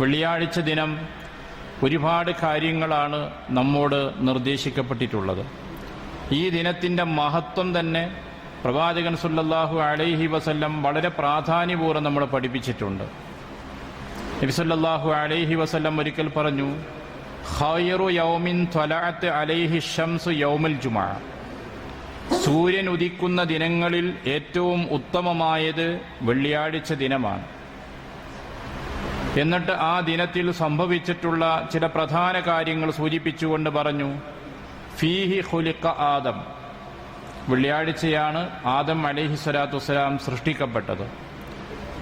വെള്ളിയാഴ്ച ദിനം ഒരുപാട് കാര്യങ്ങളാണ് നമ്മോട് നിർദ്ദേശിക്കപ്പെട്ടിട്ടുള്ളത്. ഈ ദിനത്തിൻ്റെ മഹത്വം തന്നെ പ്രവാചകൻ സല്ലല്ലാഹു അലൈഹി വസല്ലം വളരെ പ്രാധാന്യപൂർവ്വം നമ്മളെ പഠിപ്പിച്ചിട്ടുണ്ട്. നബി സല്ലല്ലാഹു അലൈഹി വസല്ലം ഒരിക്കൽ പറഞ്ഞു, ഖൈറു യൗമിൻ ത്വലഅത് അലൈഹി ശംസു യൗമുൽ ജുമുഅ. സൂര്യൻ ഉദിക്കുന്ന ദിനങ്ങളിൽ ഏറ്റവും ഉത്തമമായത് വെള്ളിയാഴ്ച ദിനമാണ്. എന്നിട്ട് ആ ദിനത്തിൽ സംഭവിച്ചിട്ടുള്ള ചില പ്രധാന കാര്യങ്ങൾ സൂചിപ്പിച്ചുകൊണ്ട് പറഞ്ഞു, ഫീഹി ഖുലിഖ ആദം. വെള്ളിയാഴ്ചയാണ് ആദം അലൈഹിസ്സലാത്തു വസ്സലാം സൃഷ്ടിക്കപ്പെട്ടത്.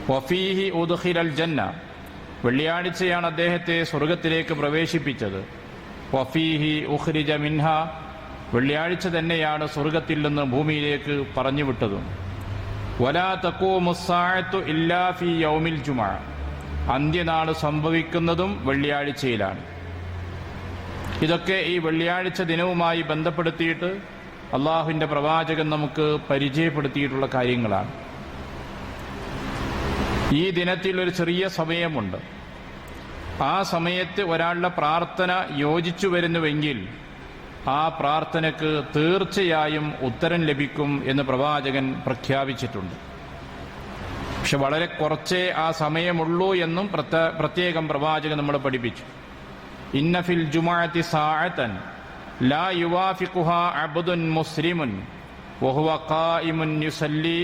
വഫീഹി ഉദ്ഖിലൽ ജന്ന. വെള്ളിയാഴ്ചയാണ് അദ്ദേഹത്തെ സ്വർഗത്തിലേക്ക് പ്രവേശിപ്പിച്ചത്. വഫീഹി ഉഖ്രിജ മിൻഹ. വെള്ളിയാഴ്ച തന്നെയാണ് സ്വർഗത്തിൽ നിന്ന് ഭൂമിയിലേക്ക് പറഞ്ഞുവിട്ടതും. വലാ തഖൂമുസ്സാഅത്തു ഇല്ലാ ഫീ യൗമിൽ ജുമുഅ. അന്ത്യനാൾ സംഭവിക്കുന്നതും വെള്ളിയാഴ്ചയിലാണ്. ഇതൊക്കെ ഈ വെള്ളിയാഴ്ച ദിനവുമായി ബന്ധപ്പെടുത്തിയിട്ട് അള്ളാഹുവിൻ്റെ പ്രവാചകൻ നമുക്ക് പരിചയപ്പെടുത്തിയിട്ടുള്ള കാര്യങ്ങളാണ്. ഈ ദിനത്തിൽ ഒരു ചെറിയ സമയമുണ്ട്. ആ സമയത്ത് ഒരാളുടെ പ്രാർത്ഥന യോജിച്ചു വരുന്നുവെങ്കിൽ ആ പ്രാർത്ഥനയ്ക്ക് തീർച്ചയായും ഉത്തരം ലഭിക്കും എന്ന് പ്രവാചകൻ പ്രഖ്യാപിച്ചിട്ടുണ്ട്. പക്ഷെ വളരെ കുറച്ചേ ആ സമയമുള്ളൂ എന്നും പ്രത്യേകം പ്രവാചകൻ നമ്മളെ പഠിപ്പിച്ചു. ഇന്ന ഫിൽ ജുമുഅത്തി സാഅതൻ ലാ യുവാഫിഖുഹാ അബ്ദുൻ മുസ്ലിമുൻ വഹുവ ഖായിമുൻ യുസല്ലി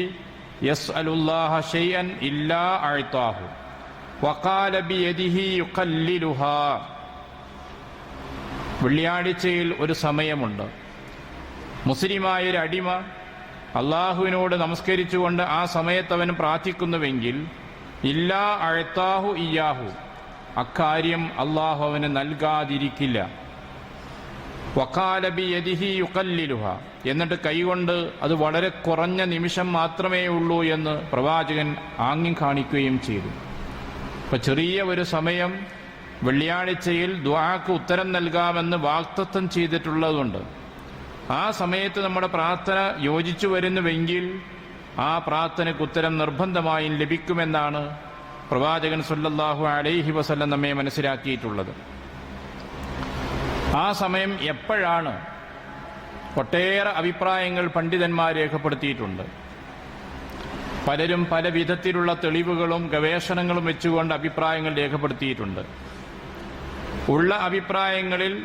യസ്അലുല്ലാഹ ശൈഅൻ ഇല്ലാ അഅതാഹു വഖാല ബിയദിഹി യുഖല്ലിലുഹാ. വെള്ളിയാഴ്ചയിൽ ഒരു സമയമുണ്ട്. മുസ്ലിമായൊരു അടിമ അള്ളാഹുവിനോട് നമസ്കരിച്ചുകൊണ്ട് ആ സമയത്ത് അവൻ പ്രാർത്ഥിക്കുന്നുവെങ്കിൽ ഇല്ലാ അഅതാഹു ഇയ്യാഹു, അക്കാര്യം അള്ളാഹു അവന് നൽകാതിരിക്കില്ല. വഖാല ബിയദിഹി യുഖല്ലിലുഹ. എന്നിട്ട് കൈകൊണ്ട് അത് വളരെ കുറഞ്ഞ നിമിഷം മാത്രമേ ഉള്ളൂ എന്ന് പ്രവാചകൻ ആംഗ്യം കാണിക്കുകയും ചെയ്തു. അപ്പം ചെറിയ ഒരു സമയം വെള്ളിയാഴ്ചയിൽ ദുആക്ക് ഉത്തരം നൽകാമെന്ന് വാഗ്ദത്തം ചെയ്തിട്ടുള്ളതുകൊണ്ട് ആ സമയത്ത് നമ്മുടെ പ്രാർത്ഥന യോജിച്ചു വരുന്നുവെങ്കിൽ ആ പ്രാർത്ഥനയ്ക്ക് ഉത്തരം നിർബന്ധമായും ലഭിക്കുമെന്നാണ് പ്രവാചകൻ സല്ലല്ലാഹു അലൈഹി വസല്ലം നമ്മെ മനസ്സിലാക്കിയിട്ടുള്ളത്. ആ സമയം എപ്പോഴാണ്? ഒട്ടേറെ അഭിപ്രായങ്ങൾ പണ്ഡിതന്മാർ രേഖപ്പെടുത്തിയിട്ടുണ്ട്. പലരും പല വിധത്തിലുള്ള തെളിവുകളും ഗവേഷണങ്ങളും വെച്ചുകൊണ്ട് അഭിപ്രായങ്ങൾ രേഖപ്പെടുത്തിയിട്ടുണ്ട്. ഉള്ള അഭിപ്രായങ്ങളിൽ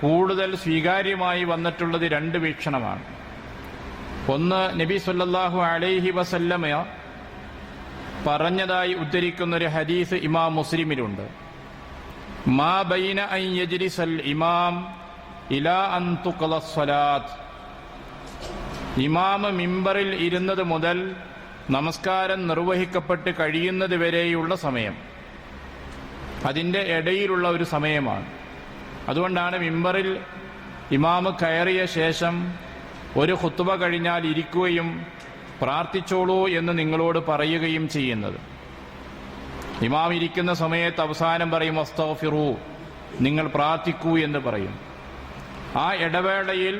കൂടുതൽ സ്വീകാര്യമായി വന്നിട്ടുള്ളത് രണ്ട് വീക്ഷണമാണ്. ഒന്ന്, നബി സല്ലല്ലാഹു അലൈഹി വസല്ലമ പറഞ്ഞതായി ഉദ്ധരിക്കുന്നൊരു ഹദീസ് ഇമാം മുസ്ലിമിലുണ്ട്. മാ ബൈന അൻ യജ്ലിസൽ ഇമാം ഇലാ അൻ തുഖ്ള സ്വലാത്ത്. ഇമാം മിമ്പറിൽ ഇരുന്നത് മുതൽ നമസ്കാരം നിർവഹിക്കപ്പെട്ട് കഴിയുന്നത് വരെയുള്ള സമയം, അതിൻ്റെ ഇടയിലുള്ള ഒരു സമയമാണ്. അതുകൊണ്ടാണ് മിമ്പറിൽ ഇമാം കയറിയ ശേഷം ഒരു ഖുത്ബ കഴിഞ്ഞാൽ ഇരിക്കുകയും പ്രാർത്ഥിച്ചോളൂ എന്ന് നിങ്ങളോട് പറയുകയും ചെയ്യുന്നത്. ഇമാം ഇരിക്കുന്ന സമയത്ത് അവസാനം പറയും അസ്തഗ്ഫിറൂ, നിങ്ങൾ പ്രാർത്ഥിക്കൂ എന്ന് പറയും. ആ ഇടവേളയിൽ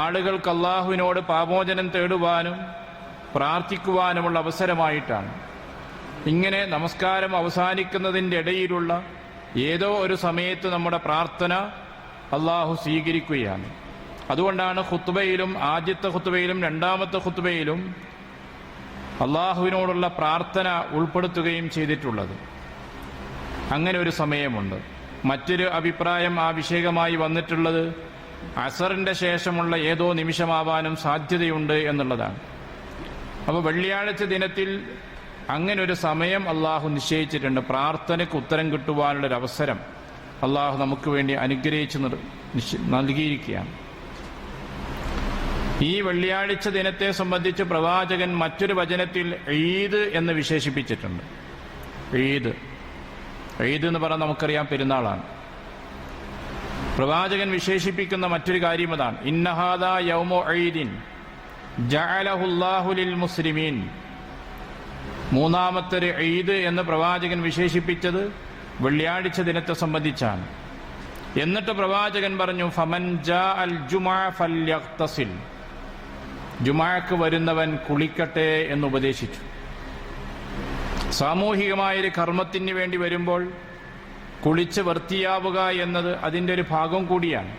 ആളുകൾക്ക് അല്ലാഹുവിനോട് പാപമോചനം തേടുവാനും പ്രാർത്ഥിക്കുവാനുമുള്ള അവസരമായിട്ടാണ്. ഇങ്ങനെ നമസ്കാരം അവസാനിക്കുന്നതിൻ്റെ ഇടയിലുള്ള ഏതോ ഒരു സമയത്ത് നമ്മുടെ പ്രാർത്ഥന അല്ലാഹു സ്വീകരിക്കുകയാണ്. അതുകൊണ്ടാണ് ഖുത്ബയിലും, ആദ്യത്തെ ഖുത്ബയിലും രണ്ടാമത്തെ ഖുത്ബയിലും അല്ലാഹുവിനോടുള്ള പ്രാർത്ഥന ഉൾപ്പെടുത്തുകയും ചെയ്തിട്ടുള്ളത്. അങ്ങനെ ഒരു സമയമുണ്ട്. മറ്റൊരു അഭിപ്രായം ആ വിഷയമായി വന്നിട്ടുള്ളത് അസറിൻ്റെ ശേഷമുള്ള ഏതോ നിമിഷമാവാനും സാധ്യതയുണ്ട് എന്നുള്ളതാണ്. അപ്പോൾ വെള്ളിയാഴ്ച ദിനത്തിൽ അങ്ങനെ ഒരു സമയം അള്ളാഹു നിശ്ചയിച്ചിട്ടുണ്ട്. പ്രാർത്ഥനയ്ക്ക് ഉത്തരം കിട്ടുവാനുള്ളൊരവസരം അള്ളാഹു നമുക്ക് വേണ്ടി അനുഗ്രഹിച്ച് നൽകിയിരിക്കുകയാണ്. ഈ വെള്ളിയാഴ്ച ദിനത്തെ സംബന്ധിച്ച് പ്രവാചകൻ മറ്റൊരു വചനത്തിൽ ഈദ് എന്ന് വിശേഷിപ്പിച്ചിട്ടുണ്ട്. ഈദ് എന്ന് പറഞ്ഞാൽ നമുക്കറിയാം പെരുന്നാളാണ്. പ്രവാചകൻ വിശേഷിപ്പിക്കുന്ന മറ്റൊരു കാര്യം അതാണ്, ഇന്നഹാദാ യൗമു ഈദിൻ ജഅലഹുല്ലാഹു ലിൽ മുസ്ലിമീൻ. മൂന്നാമത്തെ ഈദ് എന്ന് പ്രവാചകൻ വിശേഷിപ്പിച്ചത് വെള്ളിയാഴ്ച ദിനത്തെ സംബന്ധിച്ചാണ്. എന്നിട്ട് പ്രവാചകൻ പറഞ്ഞു, ഫമൻ ജാഅൽ ജുമുഅ ഫല്യഗ്തസിൽ. ജുമുഅക്ക് വരുന്നവൻ കുളിക്കട്ടെ എന്ന് ഉപദേശിച്ചു. സാമൂഹികമായൊരു കർമ്മത്തിന് വേണ്ടി വരുമ്പോൾ കുളിച്ച് വൃത്തിയാവുക എന്നത് അതിൻ്റെ ഒരു ഭാഗം കൂടിയാണ്.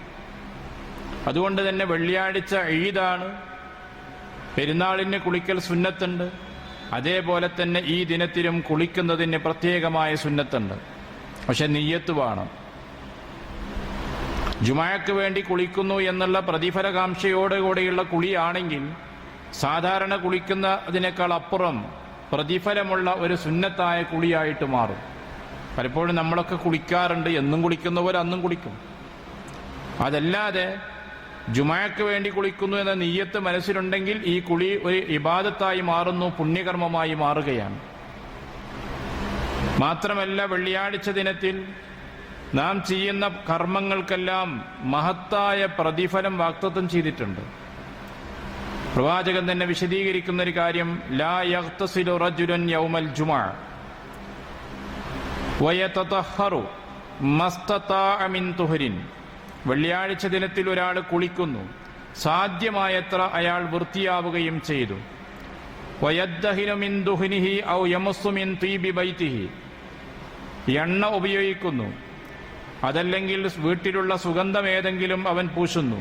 അതുകൊണ്ട് തന്നെ വെള്ളിയാഴ്ച ഈദാണ്, പെരുന്നാളിന് കുളിക്കൽ സുന്നത്തുണ്ട്. അതേപോലെ തന്നെ ഈ ദിനത്തിലും കുളിക്കുന്നതിന് പ്രത്യേകമായ സുന്നത്തുണ്ട്. പക്ഷെ നിയ്യത്ത് വേണം. ജുമാഅക്ക് വേണ്ടി കുളിക്കുന്നു എന്നുള്ള പ്രതിഫലകാംക്ഷയോടുകൂടിയുള്ള കുളിയാണെങ്കിൽ സാധാരണ കുളിക്കുന്നതിനേക്കാൾ അപ്പുറം പ്രതിഫലമുള്ള ഒരു സുന്നത്തായ കുളിയായിട്ട് മാറും. പലപ്പോഴും നമ്മളൊക്കെ കുളിക്കാറുണ്ട്, എന്നും കുളിക്കുന്നവർ അന്നും കുളിക്കും. അതല്ലാതെ ജുമാഅക്ക് വേണ്ടി കുളിക്കുന്നു എന്ന നിയ്യത്ത് മനസ്സിലുണ്ടെങ്കിൽ ഈ കുളി ഒരു ഇബാദത്തായി മാറുന്നു, പുണ്യകർമ്മമായി മാറുകയാണ്. മാത്രമല്ല, വെള്ളിയാഴ്ച ദിനത്തിൽ നാം ചെയ്യുന്ന കർമ്മങ്ങൾക്കെല്ലാം മഹത്തായ പ്രതിഫലം വാഗ്ദത്തം ചെയ്തിട്ടുണ്ട്. പ്രവാചകൻ തന്നെ വിശദീകരിക്കുന്ന ഒരു കാര്യം, ലാ യഗ്തസിലു റജുലുൻ യൗമൽ ജുമുഅ വയതതഹറു മസ്തതാഅ മിൻ തുഹരിൻ. വെള്ളിയാഴ്ച ദിനത്തിൽ ഒരാൾ കുളിക്കുന്നു, സാധ്യമായത്ര അയാൾ വൃത്തിയാവുകയും ചെയ്തു. വയദ്ദഹിനു മിൻ ദുഹ്നിഹി ഔ യമസ്സു മിൻ തീബി ബൈതിഹി. എണ്ണ ഉപയോഗിക്കുന്നു, അതല്ലെങ്കിൽ വീട്ടിലുള്ള സുഗന്ധം ഏതെങ്കിലും അവൻ പൂശുന്നു.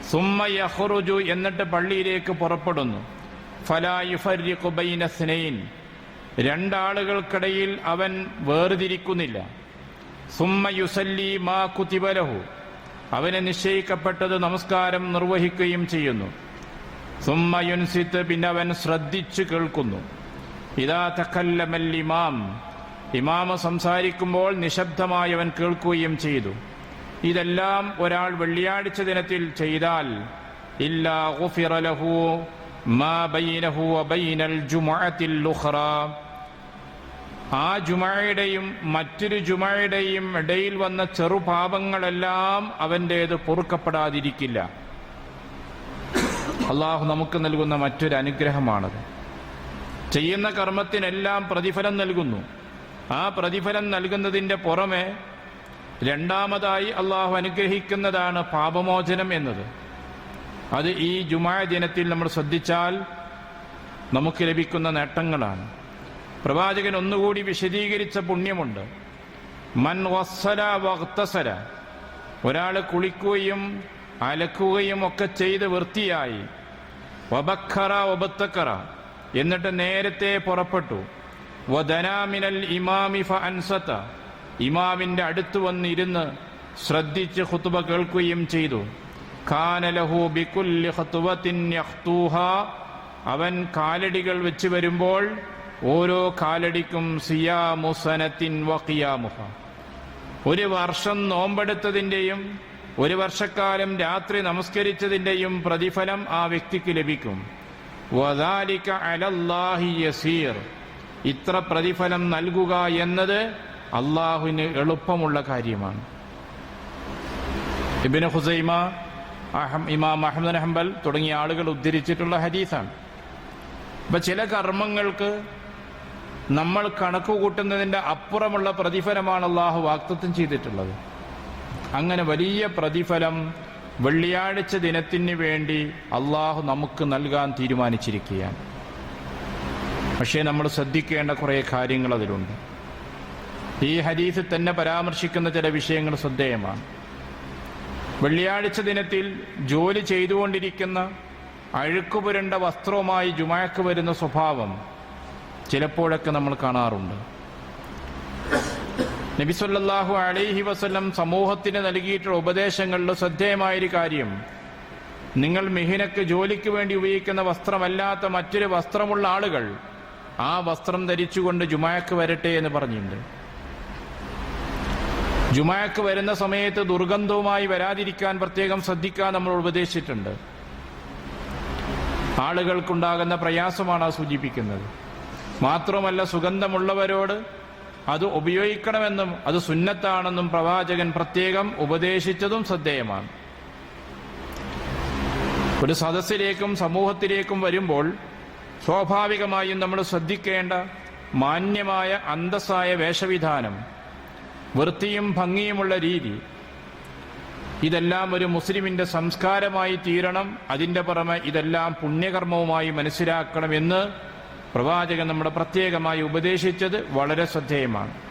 സുമ്മ യഖ്റുജു, എന്നിട്ട് പള്ളിയിലേക്ക് പുറപ്പെടുന്നു. ഫലാ യുഫർരിഖു ബൈന സ്നൈൻ, രണ്ടാളുകൾക്കിടയിൽ അവൻ വേർതിരിക്കുന്നില്ല. സുമ്മ യുസല്ലി മാ കുതിബ ലഹു, അവന് നിശ്ചയിക്കപ്പെട്ടത് നമസ്കാരം നിർവഹിക്കുകയും ചെയ്യുന്നു. സുമ്മ യുൻസിത്ത്, പിന്നെ അവൻ ശ്രദ്ധിച്ചു കേൾക്കുന്നു. ഇദാ തകല്ലമൽ ഇമാം, ഇമാമ സംസാരിക്കുമ്പോൾ നിശബ്ദമായി അവൻ കേൾക്കുകയും ചെയ്തു. ഇതെല്ലാം ഒരാൾ വെള്ളിയാഴ്ച ദിനത്തിൽ ചെയ്താൽ ഇല്ലാ ഗുഫിറ ലഹു മാ ബൈനഹു വബൈനൽ ജുമുഅത്തിൽ ഉഖ്റാ, ആ ജുമുഅയുടെയും മറ്റൊരു ജുമുഅയുടെയും ഇടയിൽ വന്ന ചെറുപാപങ്ങളെല്ലാം അവൻ്റേത് പൊറുക്കപ്പെടാതിരിക്കില്ല. അള്ളാഹു നമുക്ക് നൽകുന്ന മറ്റൊരു അനുഗ്രഹമാണത്. ചെയ്യുന്ന കർമ്മത്തിനെല്ലാം പ്രതിഫലം നൽകുന്നു. ആ പ്രതിഫലം നൽകുന്നതിൻ്റെ പുറമെ രണ്ടാമതായി അള്ളാഹു അനുഗ്രഹിക്കുന്നതാണ് പാപമോചനം എന്നത്. അത് ഈ ജുമുഅ ദിനത്തിൽ നമ്മൾ ശ്രദ്ധിച്ചാൽ നമുക്ക് ലഭിക്കുന്ന നേട്ടങ്ങളാണ്. പ്രവാചകൻ ഒന്നുകൂടി വിശദീകരിച്ച പുണ്യമുണ്ട്. മൻ വസ്സല വഗ്തസല, ഒരാൾ കുളിക്കുകയും അലക്കുകയും ഒക്കെ ചെയ്ത് വൃത്തിയായി. വബക്കറ വബത്തക്കറ, എന്നിട്ട് നേരത്തെ പുറപ്പെട്ടു. വദനാ മിനൽ ഇമാമി ഫഅൻസത, ഇമാമിന്റെ അടുത്ത് വന്നിരുന്ന് ശ്രദ്ധിച്ച് ഖുതുബ കേൾക്കുകയും ചെയ്തു. കാന ലഹു ബികുല്ലി ഖുതുവത്തിൻ യഖ്തൂഹാ, അവൻ കാലടികൾ വെച്ച് വരുമ്പോൾ ഓരോ കാലടിക്കും സിയാമു സനത്തിൻ വഖിയാമുഹ, ഒരു വർഷം നോമ്പെടുത്തതിൻ്റെയും ഒരു വർഷക്കാലം രാത്രി നമസ്കരിച്ചതിൻ്റെയും പ്രതിഫലം ആ വ്യക്തിക്ക് ലഭിക്കും. വദാലിക അലല്ലാഹി യസീർ, ഇത്ര പ്രതിഫലം നൽകുക എന്നത് അള്ളാഹുവിന് എളുപ്പമുള്ള കാര്യമാണ്. ഇബ്നു ഖുസൈമ, ഇമാം അഹ്മദ് ബിൻ ഹംബൽ തുടങ്ങിയ ആളുകൾ ഉദ്ധരിച്ചിട്ടുള്ള ഹദീസാണ്. അപ്പം ചില കർമ്മങ്ങൾക്ക് നമ്മൾ കണക്ക് കൂട്ടുന്നതിൻ്റെ അപ്പുറമുള്ള പ്രതിഫലമാണ് അള്ളാഹു വാഗ്ദത്തം ചെയ്തിട്ടുള്ളത്. അങ്ങനെ വലിയ പ്രതിഫലം വെള്ളിയാഴ്ച ദിനത്തിന് വേണ്ടി അള്ളാഹു നമുക്ക് നൽകാൻ തീരുമാനിച്ചിരിക്കുകയാണ്. പക്ഷേ നമ്മൾ ശ്രദ്ധിക്കേണ്ട കുറേ കാര്യങ്ങൾ അതിലുണ്ട്. ഈ ഹദീസിൽ തന്നെ പരാമർശിക്കുന്ന ചില വിഷയങ്ങൾ ശ്രദ്ധേയമാണ്. വെള്ളിയാഴ്ച ദിനത്തിൽ ജോലി ചെയ്തുകൊണ്ടിരിക്കുന്ന അഴുക്കുപുരണ്ട വസ്ത്രവുമായി ജുമുഅക്ക് വരുന്ന സ്വഭാവം ചിലപ്പോഴൊക്കെ നമ്മൾ കാണാറുണ്ട്. നബി സല്ലല്ലാഹു അലൈഹി വസല്ലം സമൂഹത്തിന് നൽകിയിട്ടുള്ള ഉപദേശങ്ങളിൽ ശ്രദ്ധേയമായൊരു കാര്യം, നിങ്ങൾ മിഹിനക്ക് ജോലിക്ക് വേണ്ടി ഉപയോഗിക്കുന്ന വസ്ത്രമല്ലാത്ത മറ്റൊരു വസ്ത്രമുള്ള ആളുകൾ ആ വസ്ത്രം ധരിച്ചുകൊണ്ട് ജുമുഅക്ക് വരട്ടെ എന്ന് പറഞ്ഞിട്ടുണ്ട്. ജുമുഅക്ക് വരുന്ന സമയത്ത് ദുർഗന്ധവുമായി വരാതിരിക്കാൻ പ്രത്യേകം ശ്രദ്ധിക്കാൻ നമ്മൾ ഉപദേശിച്ചിട്ടുണ്ട്. ആളുകൾക്കുണ്ടാകുന്ന പ്രയാസമാണ് അത് സൂചിപ്പിക്കുന്നത്. മാത്രമല്ല, സുഗന്ധമുള്ളവരോട് അത് ഉപയോഗിക്കണമെന്നും അത് സുന്നത്താണെന്നും പ്രവാചകൻ പ്രത്യേകം ഉപദേശിച്ചതും ശ്രദ്ധേയമാണ്. ഒരു സദസ്സിലേക്കും സമൂഹത്തിലേക്കും വരുമ്പോൾ സ്വാഭാവികമായും നമ്മൾ ശ്രദ്ധിക്കേണ്ട മാന്യമായ അന്തസ്സായ വേഷവിധാനം, വൃത്തിയും ഭംഗിയുമുള്ള രീതി, ഇതെല്ലാം ഒരു മുസ്ലിമിന്റെ സംസ്കാരമായി തീരണം. അതിൻ്റെ പുറമെ ഇതെല്ലാം പുണ്യകർമ്മവുമായി മനസ്സിലാക്കണമെന്ന് പ്രവാചകൻ നമ്മളെ പ്രത്യേകമായി ഉപദേശിച്ചത് വളരെ ശ്രദ്ധേയമാണ്.